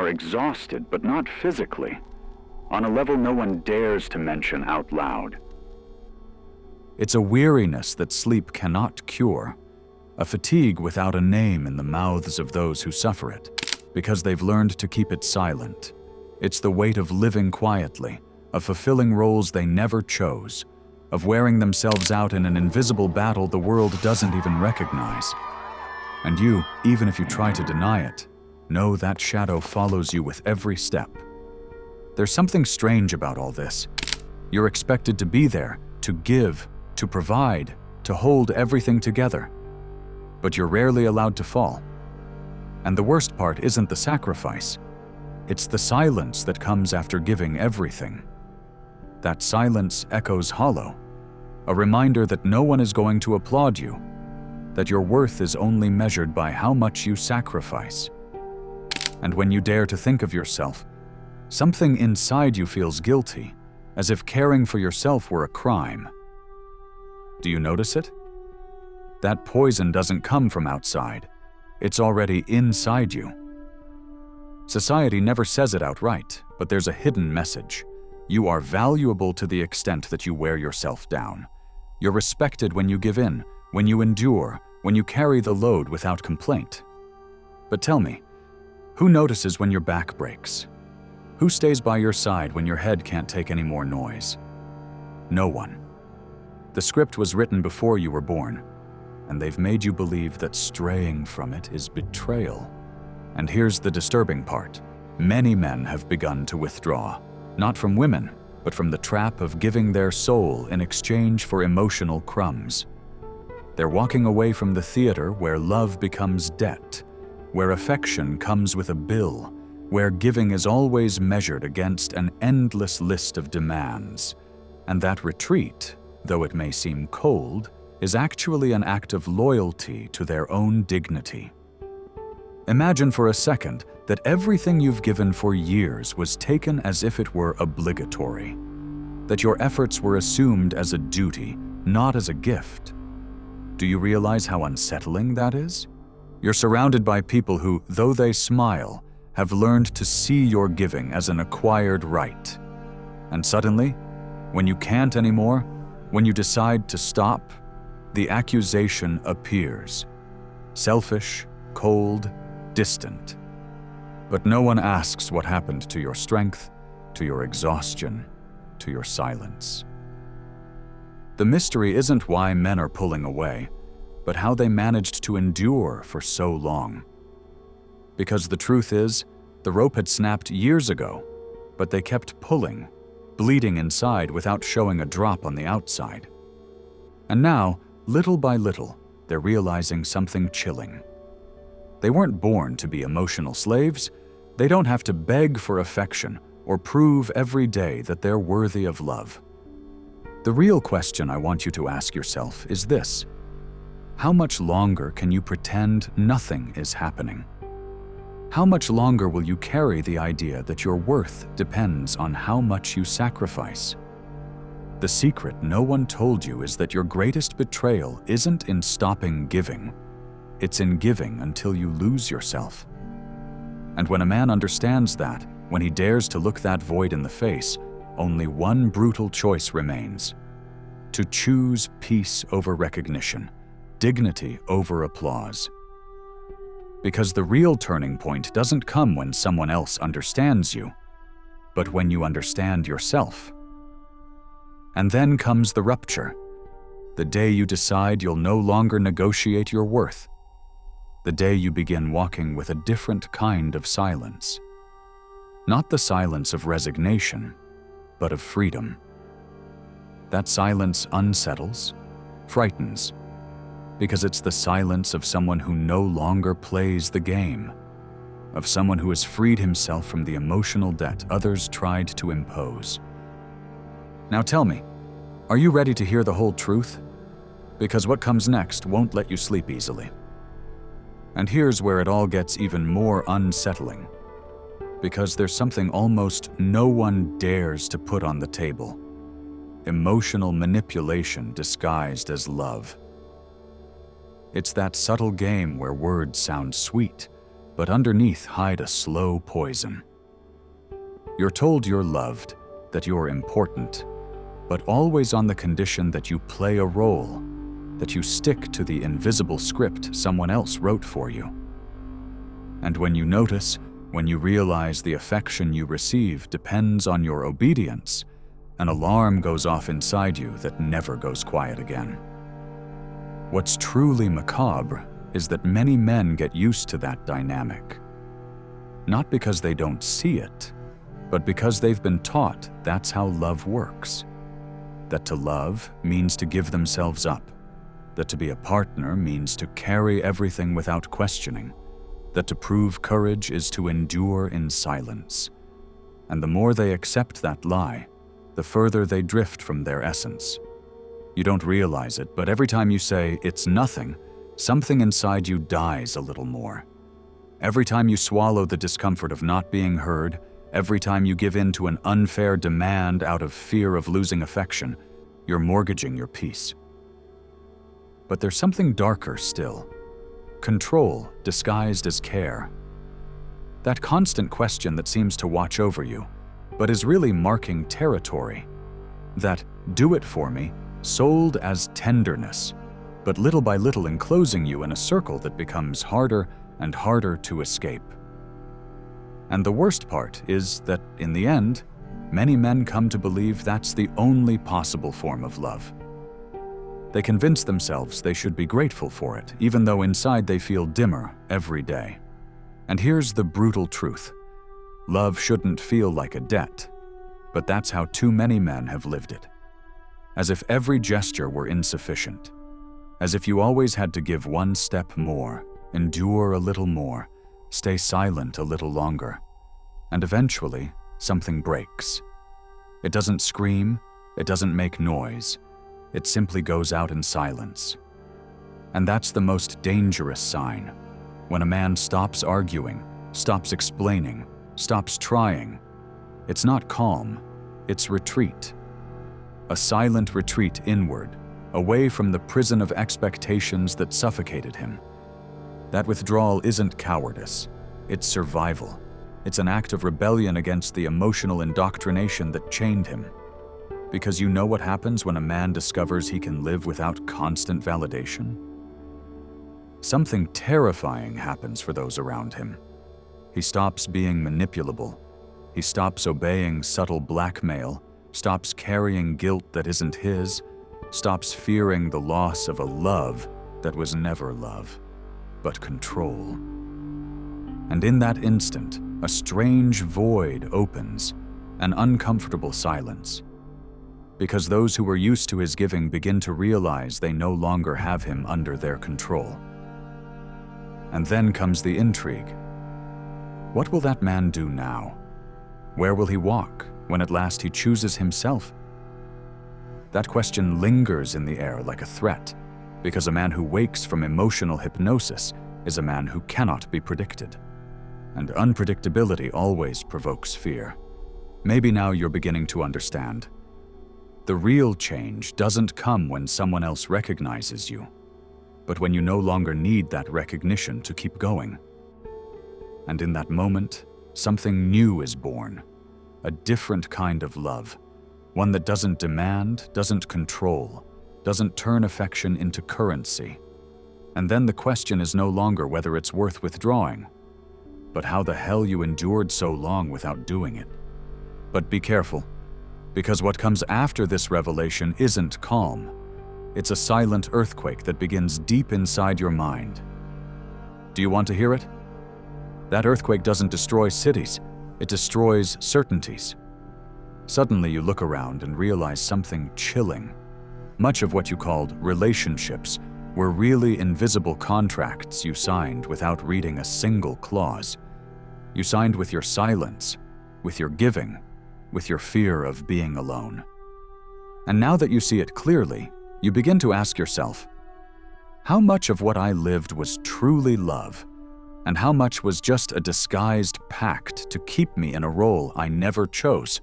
are exhausted, but not physically, on a level no one dares to mention out loud. It's a weariness that sleep cannot cure, a fatigue without a name in the mouths of those who suffer it, because they've learned to keep it silent. It's the weight of living quietly, of fulfilling roles they never chose, of wearing themselves out in an invisible battle the world doesn't even recognize. And you, even if you try to deny it, know that shadow follows you with every step. There's something strange about all this. You're expected to be there, to give, to provide, to hold everything together. But you're rarely allowed to fall. And the worst part isn't the sacrifice. It's the silence that comes after giving everything. That silence echoes hollow, a reminder that no one is going to applaud you, that your worth is only measured by how much you sacrifice. And when you dare to think of yourself, something inside you feels guilty, as if caring for yourself were a crime. Do you notice it? That poison doesn't come from outside. It's already inside you. Society never says it outright, but there's a hidden message. You are valuable to the extent that you wear yourself down. You're respected when you give in, when you endure, when you carry the load without complaint. But tell me, who notices when your back breaks? Who stays by your side when your head can't take any more noise? No one. The script was written before you were born, and they've made you believe that straying from it is betrayal. And here's the disturbing part. Many men have begun to withdraw, not from women, but from the trap of giving their soul in exchange for emotional crumbs. They're walking away from the theater where love becomes debt, where affection comes with a bill, where giving is always measured against an endless list of demands. And that retreat, though it may seem cold, is actually an act of loyalty to their own dignity. Imagine for a second that everything you've given for years was taken as if it were obligatory, that your efforts were assumed as a duty, not as a gift. Do you realize how unsettling that is? You're surrounded by people who, though they smile, have learned to see your giving as an acquired right. And suddenly, when you can't anymore, when you decide to stop, the accusation appears. Selfish, cold, distant. But no one asks what happened to your strength, to your exhaustion, to your silence. The mystery isn't why men are pulling away, but how they managed to endure for so long. Because the truth is, the rope had snapped years ago, but they kept pulling, bleeding inside without showing a drop on the outside. And now, little by little, they're realizing something chilling. They weren't born to be emotional slaves. They don't have to beg for affection or prove every day that they're worthy of love. The real question I want you to ask yourself is this: how much longer can you pretend nothing is happening? How much longer will you carry the idea that your worth depends on how much you sacrifice? The secret no one told you is that your greatest betrayal isn't in stopping giving. It's in giving until you lose yourself. And when a man understands that, when he dares to look that void in the face, only one brutal choice remains: to choose peace over recognition, dignity over applause. Because the real turning point doesn't come when someone else understands you, but when you understand yourself. And then comes the rupture, the day you decide you'll no longer negotiate your worth, the day you begin walking with a different kind of silence. Not the silence of resignation, but of freedom. That silence unsettles, frightens, because it's the silence of someone who no longer plays the game, of someone who has freed himself from the emotional debt others tried to impose. Now tell me, are you ready to hear the whole truth? Because what comes next won't let you sleep easily. And here's where it all gets even more unsettling, because there's something almost no one dares to put on the table: emotional manipulation disguised as love. It's that subtle game where words sound sweet, but underneath hide a slow poison. You're told you're loved, that you're important, but always on the condition that you play a role, that you stick to the invisible script someone else wrote for you. And when you notice, when you realize the affection you receive depends on your obedience, an alarm goes off inside you that never goes quiet again. What's truly macabre is that many men get used to that dynamic. Not because they don't see it, but because they've been taught that's how love works. That to love means to give themselves up. That to be a partner means to carry everything without questioning. That to prove courage is to endure in silence. And the more they accept that lie, the further they drift from their essence. You don't realize it, but every time you say, "It's nothing," something inside you dies a little more. Every time you swallow the discomfort of not being heard, every time you give in to an unfair demand out of fear of losing affection, you're mortgaging your peace. But there's something darker still. Control disguised as care. That constant question that seems to watch over you, but is really marking territory. That "do it for me" sold as tenderness, but little by little enclosing you in a circle that becomes harder and harder to escape. And the worst part is that, in the end, many men come to believe that's the only possible form of love. They convince themselves they should be grateful for it, even though inside they feel dimmer every day. And here's the brutal truth. Love shouldn't feel like a debt, but that's how too many men have lived it. As if every gesture were insufficient. As if you always had to give one step more, endure a little more, stay silent a little longer. And eventually, something breaks. It doesn't scream, it doesn't make noise. It simply goes out in silence. And that's the most dangerous sign. When a man stops arguing, stops explaining, stops trying. It's not calm, it's retreat. A silent retreat inward, away from the prison of expectations that suffocated him. That withdrawal isn't cowardice, it's survival. It's an act of rebellion against the emotional indoctrination that chained him. Because you know what happens when a man discovers he can live without constant validation? Something terrifying happens for those around him. He stops being manipulable. He stops obeying subtle blackmail, stops carrying guilt that isn't his, stops fearing the loss of a love that was never love, but control. And in that instant, a strange void opens, an uncomfortable silence. Because those who were used to his giving begin to realize they no longer have him under their control. And then comes the intrigue. What will that man do now? Where will he walk when at last he chooses himself? That question lingers in the air like a threat, because a man who wakes from emotional hypnosis is a man who cannot be predicted. And unpredictability always provokes fear. Maybe now you're beginning to understand. The real change doesn't come when someone else recognizes you, but when you no longer need that recognition to keep going. And in that moment, something new is born, a different kind of love, one that doesn't demand, doesn't control, doesn't turn affection into currency. And then the question is no longer whether it's worth withdrawing, but how the hell you endured so long without doing it. But be careful. Because what comes after this revelation isn't calm. It's a silent earthquake that begins deep inside your mind. Do you want to hear it? That earthquake doesn't destroy cities, it destroys certainties. Suddenly you look around and realize something chilling. Much of what you called relationships were really invisible contracts you signed without reading a single clause. You signed with your silence, with your giving, with your fear of being alone. And now that you see it clearly, you begin to ask yourself, how much of what I lived was truly love, and how much was just a disguised pact to keep me in a role I never chose?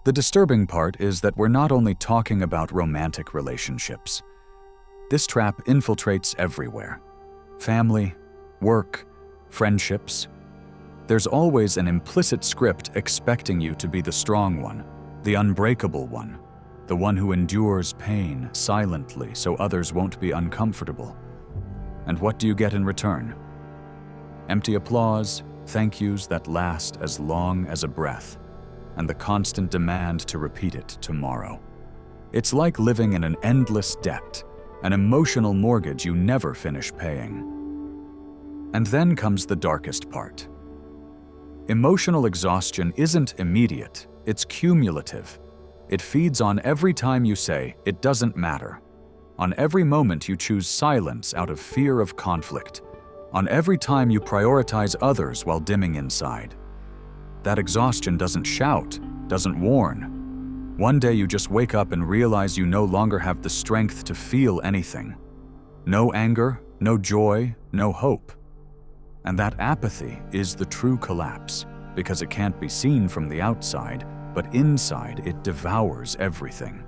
The disturbing part is that we're not only talking about romantic relationships. This trap infiltrates everywhere. Family, work, friendships. There's always an implicit script expecting you to be the strong one, the unbreakable one, the one who endures pain silently so others won't be uncomfortable. And what do you get in return? Empty applause, thank yous that last as long as a breath, and the constant demand to repeat it tomorrow. It's like living in an endless debt, an emotional mortgage you never finish paying. And then comes the darkest part. Emotional exhaustion isn't immediate, it's cumulative. It feeds on every time you say, "It doesn't matter." On every moment you choose silence out of fear of conflict. On every time you prioritize others while dimming inside. That exhaustion doesn't shout, doesn't warn. One day you just wake up and realize you no longer have the strength to feel anything. No anger, no joy, no hope. And that apathy is the true collapse, because it can't be seen from the outside, but inside it devours everything.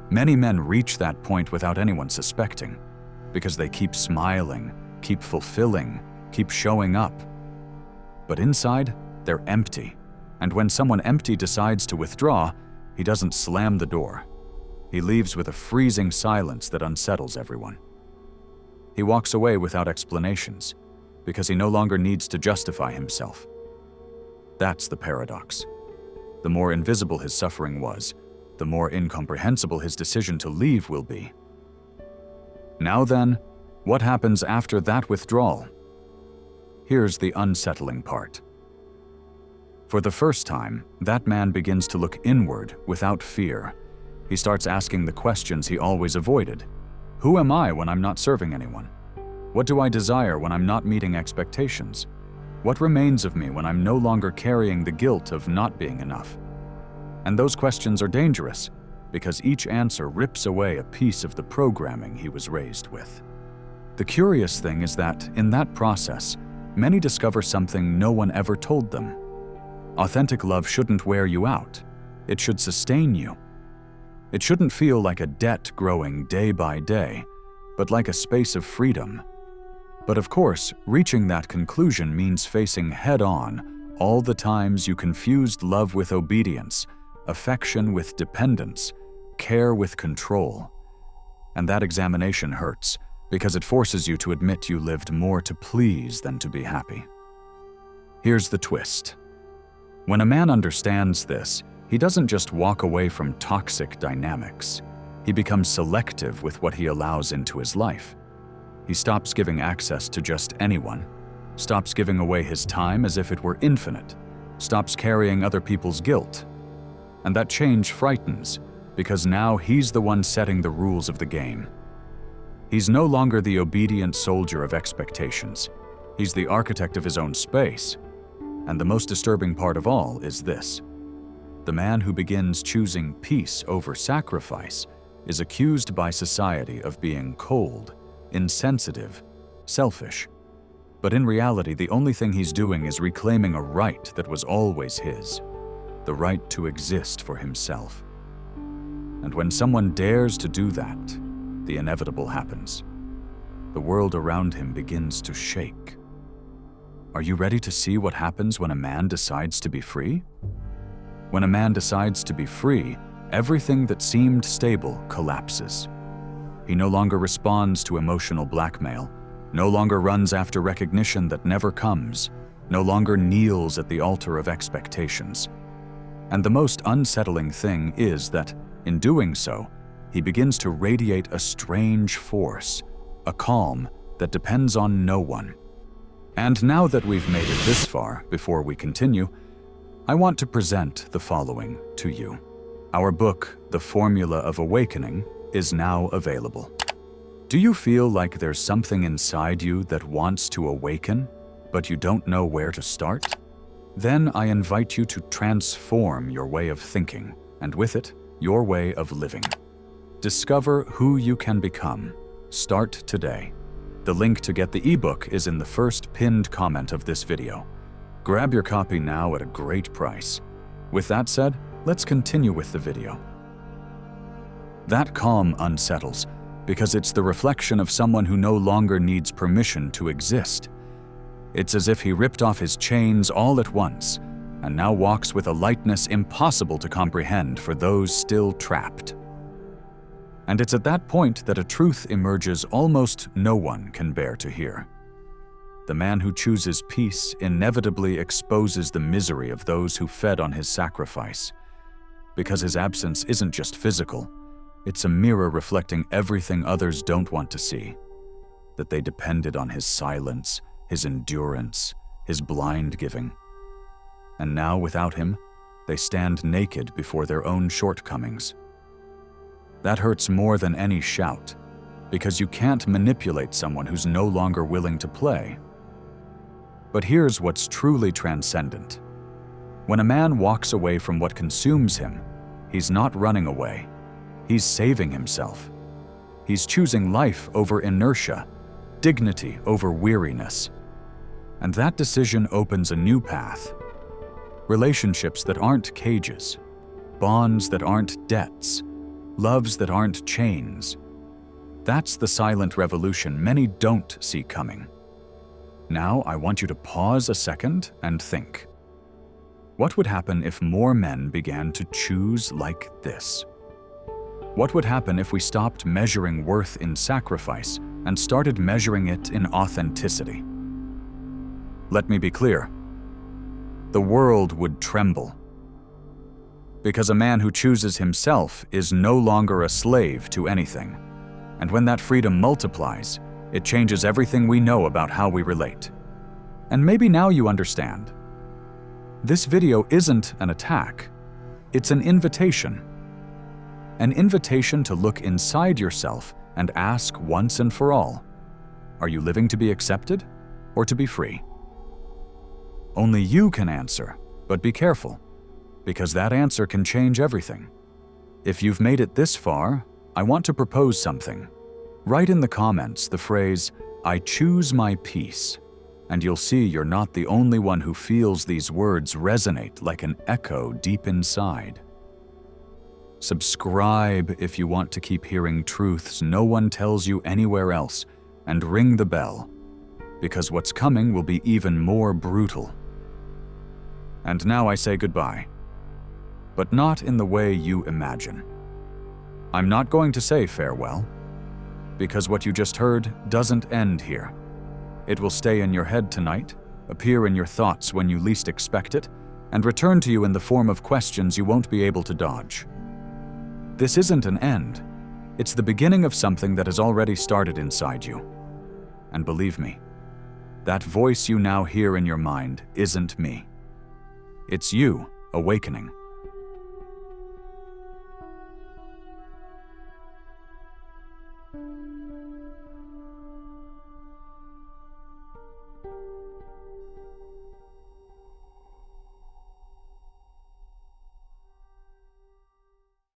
Many men reach that point without anyone suspecting, because they keep smiling, keep fulfilling, keep showing up. But inside, they're empty. And when someone empty decides to withdraw, he doesn't slam the door. He leaves with a freezing silence that unsettles everyone. He walks away without explanations, because he no longer needs to justify himself. That's the paradox. The more invisible his suffering was, the more incomprehensible his decision to leave will be. Now then, what happens after that withdrawal? Here's the unsettling part. For the first time, that man begins to look inward without fear. He starts asking the questions he always avoided. Who am I when I'm not serving anyone? What do I desire when I'm not meeting expectations? What remains of me when I'm no longer carrying the guilt of not being enough? And those questions are dangerous, because each answer rips away a piece of the programming he was raised with. The curious thing is that, in that process, many discover something no one ever told them. Authentic love shouldn't wear you out. It should sustain you. It shouldn't feel like a debt growing day by day, but like a space of freedom. But of course, reaching that conclusion means facing head-on all the times you confused love with obedience, affection with dependence, care with control. And that examination hurts, because it forces you to admit you lived more to please than to be happy. Here's the twist. When a man understands this, he doesn't just walk away from toxic dynamics. He becomes selective with what he allows into his life. He stops giving access to just anyone, stops giving away his time as if it were infinite, stops carrying other people's guilt. And that change frightens, because now he's the one setting the rules of the game. He's no longer the obedient soldier of expectations. He's the architect of his own space. And the most disturbing part of all is this. The man who begins choosing peace over sacrifice is accused by society of being cold, insensitive, selfish. But in reality, the only thing he's doing is reclaiming a right that was always his, the right to exist for himself. And when someone dares to do that, the inevitable happens. The world around him begins to shake. Are you ready to see what happens when a man decides to be free? When a man decides to be free, everything that seemed stable collapses. He no longer responds to emotional blackmail, no longer runs after recognition that never comes, no longer kneels at the altar of expectations. And the most unsettling thing is that, in doing so, he begins to radiate a strange force, a calm that depends on no one. And now that we've made it this far, before we continue, I want to present the following to you. Our book, The Formula of Awakening, is now available. Do you feel like there's something inside you that wants to awaken, but you don't know where to start? Then I invite you to transform your way of thinking, and with it, your way of living. Discover who you can become. Start today. The link to get the ebook is in the first pinned comment of this video. Grab your copy now at a great price. With that said, let's continue with the video. That calm unsettles, because it's the reflection of someone who no longer needs permission to exist. It's as if he ripped off his chains all at once and now walks with a lightness impossible to comprehend for those still trapped. And it's at that point that a truth emerges almost no one can bear to hear. The man who chooses peace inevitably exposes the misery of those who fed on his sacrifice, because his absence isn't just physical, it's a mirror reflecting everything others don't want to see, that they depended on his silence, his endurance, his blind giving. And now, without him, they stand naked before their own shortcomings. That hurts more than any shout, because you can't manipulate someone who's no longer willing to play. But here's what's truly transcendent. When a man walks away from what consumes him, he's not running away. He's saving himself. He's choosing life over inertia, dignity over weariness. And that decision opens a new path. Relationships that aren't cages, bonds that aren't debts, loves that aren't chains. That's the silent revolution many don't see coming. Now I want you to pause a second and think. What would happen if more men began to choose like this? What would happen if we stopped measuring worth in sacrifice and started measuring it in authenticity? Let me be clear. The world would tremble. Because a man who chooses himself is no longer a slave to anything. And when that freedom multiplies, it changes everything we know about how we relate. And maybe now you understand. This video isn't an attack. It's an invitation. An invitation to look inside yourself and ask once and for all, are you living to be accepted or to be free? Only you can answer, but be careful, because that answer can change everything. If you've made it this far, I want to propose something. Write in the comments the phrase, "I choose my peace," and you'll see you're not the only one who feels these words resonate like an echo deep inside. Subscribe if you want to keep hearing truths no one tells you anywhere else, and ring the bell, because what's coming will be even more brutal. And now I say goodbye, but not in the way you imagine. I'm not going to say farewell, because what you just heard doesn't end here. It will stay in your head tonight, appear in your thoughts when you least expect it, and return to you in the form of questions you won't be able to dodge. This isn't an end. It's the beginning of something that has already started inside you. And believe me, that voice you now hear in your mind isn't me. It's you awakening.